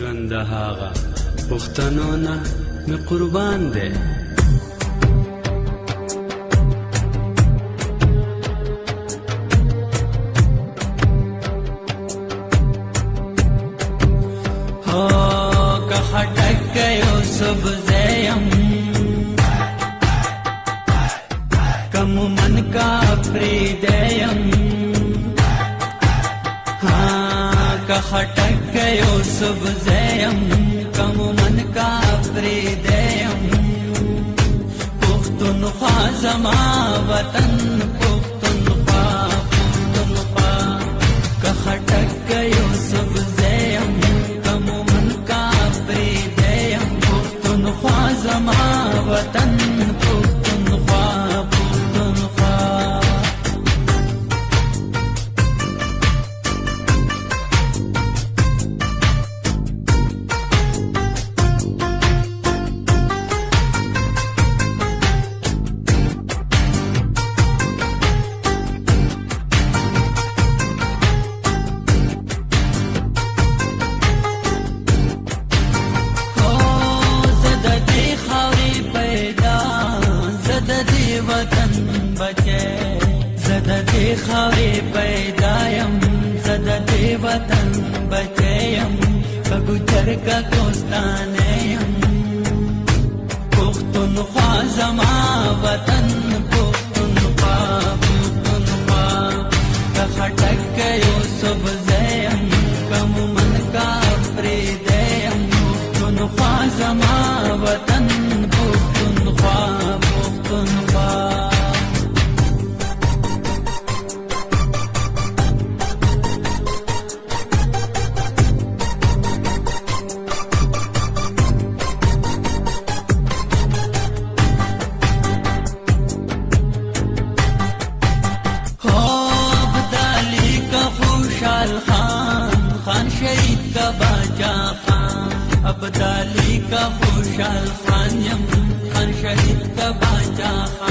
وطن د هغه پښتنو نه مې قربان دی. که خټک یو سبزه یم کم من کا پریده یم که خټک یو سبزه یم کم من کا پریده یم پښتونخوا زما وطن پښتونخوا پښتونخوا که خټک یو سبزه یم کم من کا پریده یم پښتونخوا زما وطن پښتونخوا پښتونخوا. وطن بچے زد دی خاوری پیدا یم زد دی وطن بچے یم کگوچر کا کوستانے یم پختونخوا زما وطن پختونخوا پختونخوا کخٹک یو سبزے یم کم من کا پریدے یم پختونخوا زما وطن پختونخوا پختونخوا. خان شہید کا باچا خان ابدالی کا خوشحال خان یم خان شہید کا باچا خان